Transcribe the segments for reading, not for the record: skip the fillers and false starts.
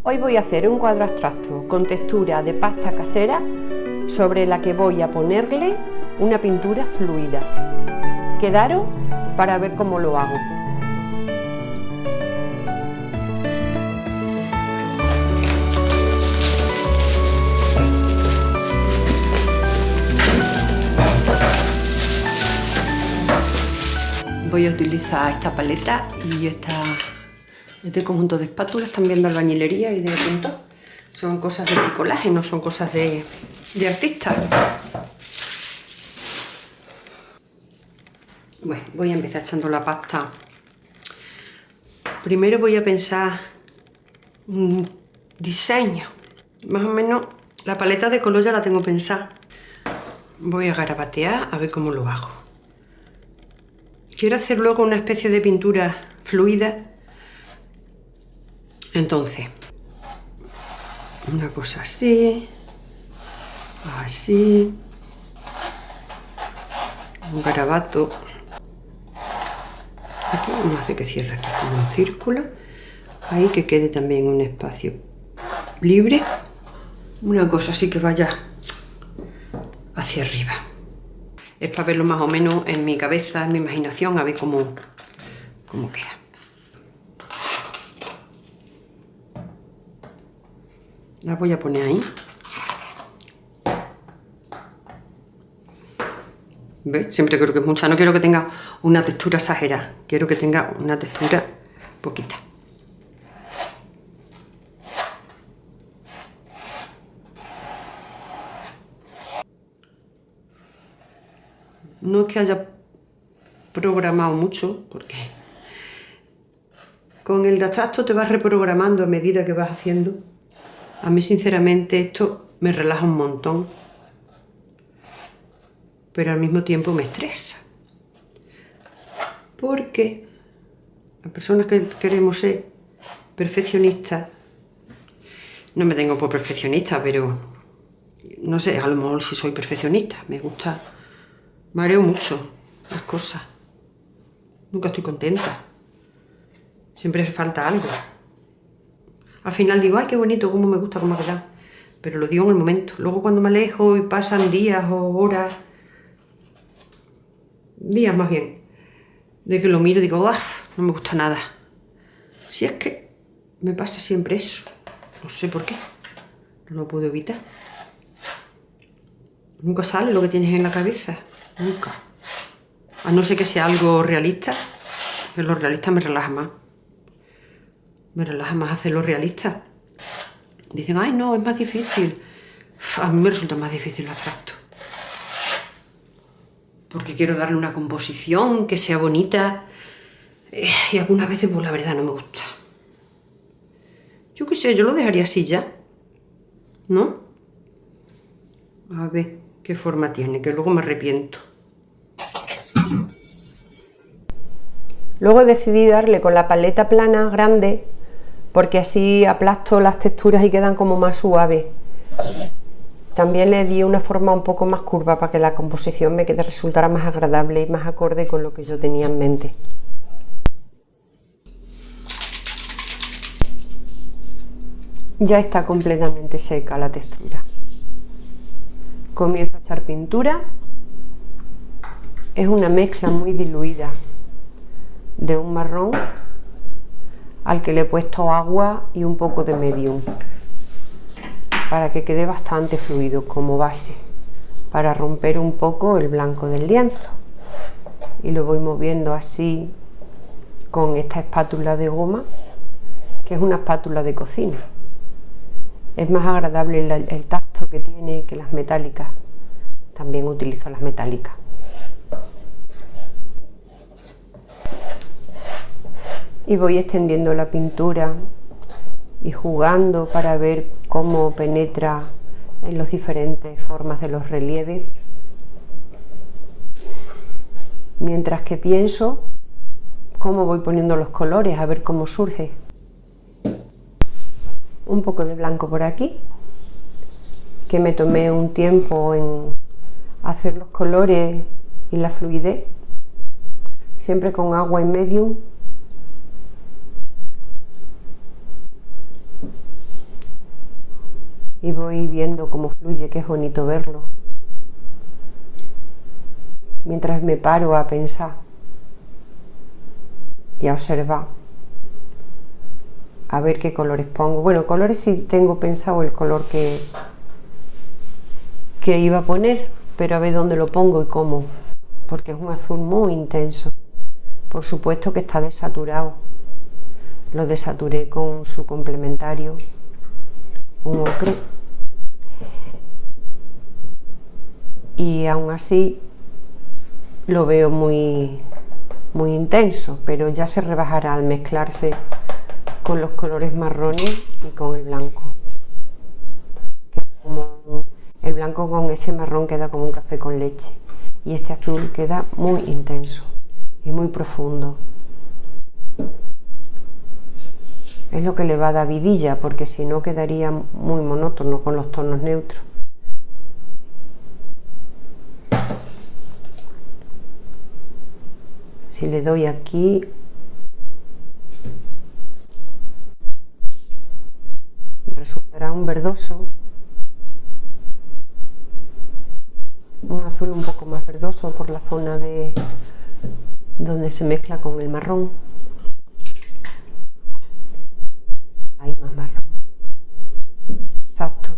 Hoy voy a hacer un cuadro abstracto con textura de pasta casera sobre la que voy a ponerle una pintura fluida. Quedaros para ver cómo lo hago. Voy a utilizar esta paleta y este conjunto de espátulas también de albañilería y de pintor. Son cosas de bricolaje, no son cosas de artistas. Bueno, voy a empezar echando la pasta. Primero voy a pensar un diseño. Más o menos la paleta de color ya la tengo pensada. Voy a garabatear a ver cómo lo hago. Quiero hacer luego una especie de pintura fluida. Entonces, una cosa así, así, un garabato. Aquí vamos a hacer que cierre aquí como un círculo. Ahí que quede también un espacio libre. Una cosa así que vaya hacia arriba. Es para verlo más o menos en mi cabeza, en mi imaginación, a ver cómo queda. La voy a poner ahí. ¿Ves? Siempre creo que es mucha. No quiero que tenga una textura exagerada. Quiero que tenga una textura poquita. No es que haya programado mucho, porque con el de abstracto te vas reprogramando a medida que vas haciendo. A mí, sinceramente, esto me relaja un montón, pero al mismo tiempo me estresa. Porque las personas que queremos ser perfeccionistas, no me tengo por perfeccionista, pero no sé, a lo mejor sí soy perfeccionista, me gusta. Mareo mucho las cosas. Nunca estoy contenta. Siempre hace falta algo. Al final digo, ay, qué bonito, cómo me gusta, cómo ha quedado. Pero lo digo en el momento. Luego cuando me alejo y pasan días o horas, días más bien, de que lo miro y digo, ¡ah! No me gusta nada. Si es que me pasa siempre eso. No sé por qué. No lo puedo evitar. Nunca sale lo que tienes en la cabeza. Nunca. A no ser que sea algo realista, que lo realista me relaja más. Me relaja más hacerlo realista. Dicen, ay no, es más difícil. A mí me resulta más difícil lo abstracto. Porque quiero darle una composición que sea bonita. Y algunas veces, pues la verdad, no me gusta. Yo qué sé, yo lo dejaría así ya. ¿No? A ver qué forma tiene, que luego me arrepiento. Luego decidí darle con la paleta plana grande, porque así aplasto las texturas y quedan como más suaves. También le di una forma un poco más curva para que la composición me resultara más agradable y más acorde con lo que yo tenía en mente. Ya está completamente seca la textura. Comienzo a echar pintura. Es una mezcla muy diluida de un marrón al que le he puesto agua y un poco de medium para que quede bastante fluido como base, para romper un poco el blanco del lienzo. Y lo voy moviendo así con esta espátula de goma, que es una espátula de cocina. Es más agradable el tacto que tiene que las metálicas. También utilizo las metálicas. Y voy extendiendo la pintura y jugando para ver cómo penetra en las diferentes formas de los relieves. Mientras que pienso cómo voy poniendo los colores, a ver cómo surge. Un poco de blanco por aquí, que me tomé un tiempo en hacer los colores y la fluidez, siempre con agua y medium. y voy viendo cómo fluye, que es bonito verlo. Mientras me paro a pensar y a observar, a ver qué colores pongo. Bueno, colores sí tengo pensado el color que iba a poner, pero a ver dónde lo pongo y cómo, porque es un azul muy intenso. Por supuesto que está desaturado. Lo desaturé con su complementario, un ocre, y aún así lo veo muy intenso, pero ya se rebajará al mezclarse con los colores marrones y con el blanco, que como el blanco con ese marrón queda como un café con leche, y este azul queda muy intenso y muy profundo. Es lo que le va a dar vidilla, porque si no quedaría muy monótono con los tonos neutros. Si le doy aquí, resultará un verdoso, un azul un poco más verdoso por la zona de donde se mezcla con el marrón. Ahí más marrón. Exacto,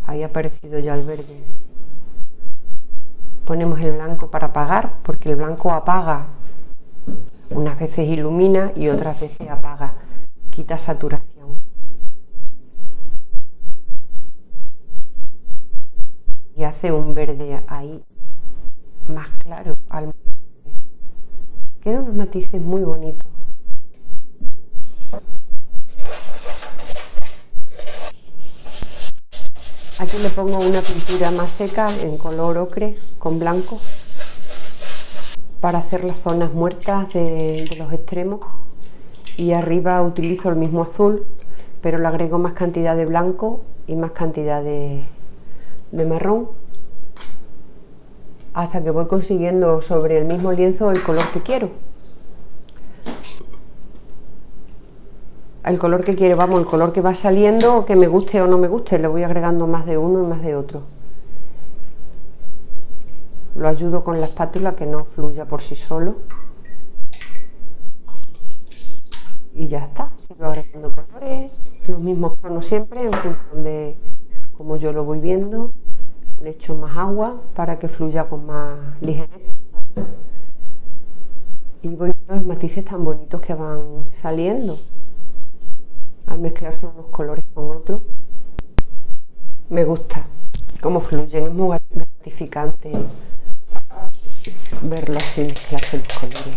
ahí ha aparecido ya el verde. Ponemos el blanco para apagar, porque el blanco apaga. Unas veces ilumina y otras veces apaga, quita saturación. Y hace un verde ahí más claro. Quedan unos matices muy bonitos. Aquí le pongo una pintura más seca en color ocre con blanco para hacer las zonas muertas de los extremos, y arriba utilizo el mismo azul, pero le agrego más cantidad de blanco y más cantidad de marrón, hasta que voy consiguiendo sobre el mismo lienzo el color que quiero. El color que quiero, vamos, el color que va saliendo, que me guste o no me guste, le voy agregando más de uno y más de otro. Lo ayudo con la espátula, que no fluya por sí solo. Y ya está, sigo agregando colores, los mismos tonos siempre, en función de cómo yo lo voy viendo. Le echo más agua para que fluya con más ligereza. Y voy viendo los matices tan bonitos que van saliendo al mezclarse unos colores con otros. Me gusta cómo fluyen, es muy gratificante verlo así mezclarse los colores.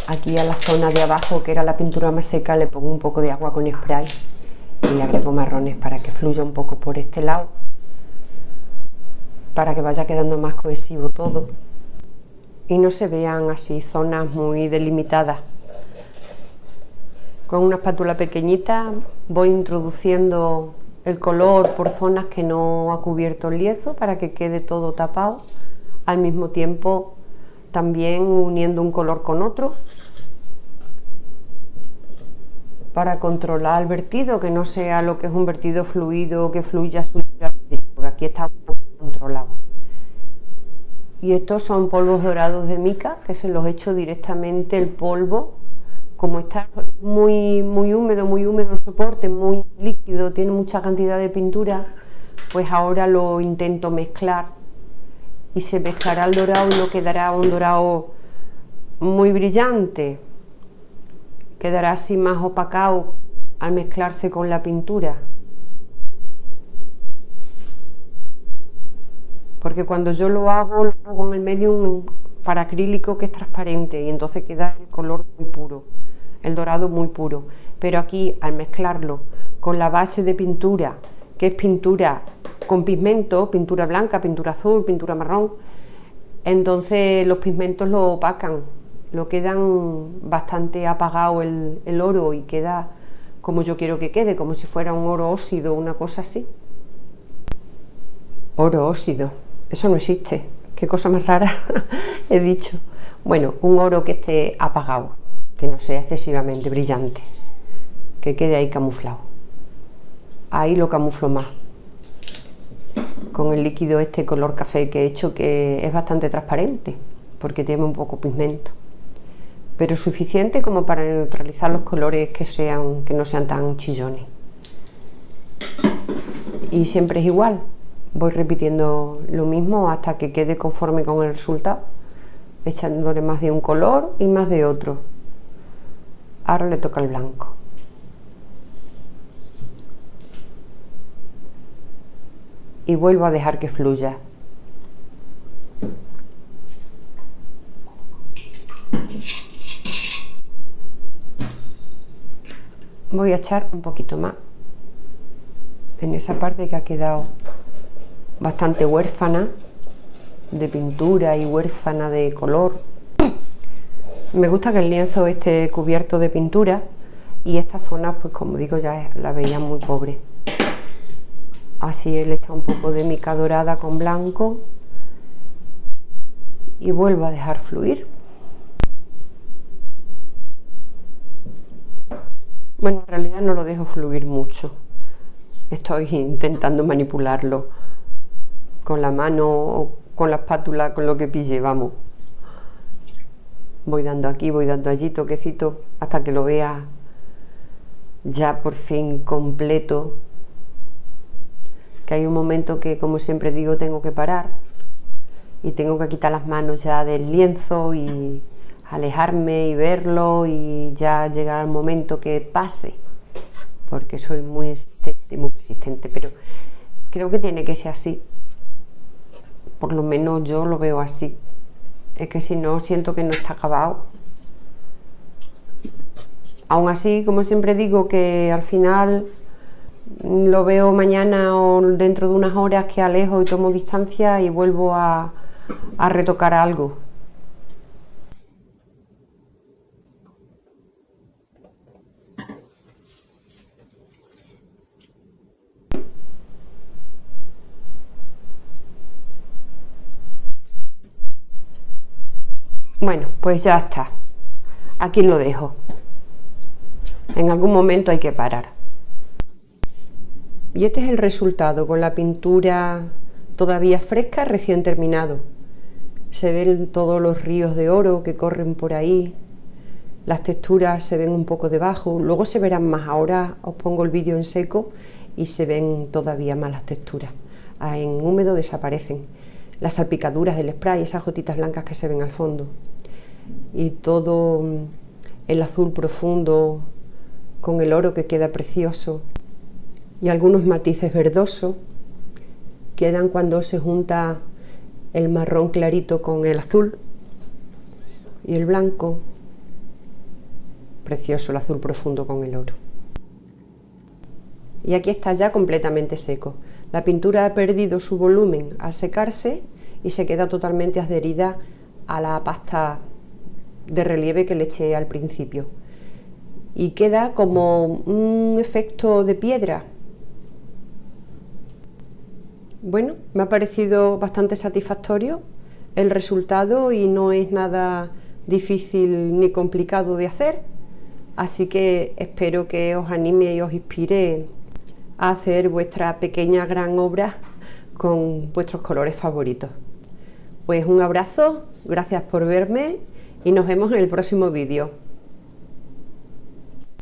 Aquí a la zona de abajo, que era la pintura más seca, le pongo un poco de agua con spray y le agrego marrones para que fluya un poco por este lado, para que vaya quedando más cohesivo todo y no se vean así zonas muy delimitadas. Con una espátula pequeñita voy introduciendo el color por zonas que no ha cubierto el lienzo para que quede todo tapado, al mismo tiempo también uniendo un color con otro para controlar el vertido, que no sea lo que es un vertido fluido, que fluya porque aquí está un poco controlado. Y estos son polvos dorados de mica, que se los echo directamente el polvo. Como está muy húmedo el soporte, muy líquido, tiene mucha cantidad de pintura, pues ahora lo intento mezclar y se mezclará el dorado y no quedará un dorado muy brillante, quedará así más opacado al mezclarse con la pintura. Porque cuando yo lo hago en el medium para acrílico, que es transparente, y entonces queda el color muy puro, el dorado muy puro. Pero aquí, al mezclarlo con la base de pintura, que es pintura con pigmento, pintura blanca, pintura azul, pintura marrón, entonces los pigmentos lo opacan, lo quedan bastante apagado el oro, y queda como yo quiero que quede, como si fuera un oro óxido, una cosa así. Oro óxido, eso no existe, qué cosa más rara he dicho. Bueno, un oro que esté apagado, que no sea excesivamente brillante, que quede ahí camuflado. ahí lo camuflo más con el líquido este color café que he hecho, que es bastante transparente porque tiene un poco pigmento, pero suficiente como para neutralizar los colores que no sean tan chillones. Y siempre es igual, voy repitiendo lo mismo hasta que quede conforme con el resultado, echándole más de un color y más de otro. Ahora le toca el blanco. Y vuelvo a dejar que fluya. Voy a echar un poquito más en esa parte que ha quedado bastante huérfana de pintura y huérfana de color. Me gusta que el lienzo esté cubierto de pintura y esta zona, pues como digo, ya la veía muy pobre. Así le he echado un poco de mica dorada con blanco y vuelvo a dejar fluir. Bueno, en realidad no lo dejo fluir mucho. Estoy intentando manipularlo con la mano o con la espátula, con lo que pille, vamos. Voy dando aquí, voy dando allí toquecitos hasta que lo vea ya por fin completo. Que hay un momento que, como siempre digo, tengo que parar y tengo que quitar las manos ya del lienzo y alejarme y verlo y ya llegar al momento que pase, porque soy muy insistente, muy persistente, pero creo que tiene que ser así, por lo menos yo lo veo así. Es que si no, siento que no está acabado. Aún así, como siempre digo, que al final lo veo mañana o dentro de unas horas, que alejo y tomo distancia y vuelvo a retocar algo. Bueno, pues ya está. Aquí lo dejo. En algún momento hay que parar. Y este es el resultado, con la pintura todavía fresca, recién terminado. Se ven todos los ríos de oro que corren por ahí. Las texturas se ven un poco debajo, luego se verán más. Ahora os pongo el vídeo en seco y se ven todavía más las texturas. En húmedo desaparecen. Las salpicaduras del spray, esas gotitas blancas que se ven al fondo. Y todo el azul profundo con el oro que queda precioso. Y algunos matices verdosos quedan cuando se junta el marrón clarito con el azul y el blanco. Precioso el azul profundo con el oro. Y aquí está ya completamente seco. La pintura ha perdido su volumen al secarse y se queda totalmente adherida a la pasta de relieve que le eché al principio. Y queda como un efecto de piedra. Bueno, me ha parecido bastante satisfactorio el resultado y no es nada difícil ni complicado de hacer, así que espero que os anime y os inspire a hacer vuestra pequeña gran obra con vuestros colores favoritos. Pues un abrazo, gracias por verme y nos vemos en el próximo vídeo.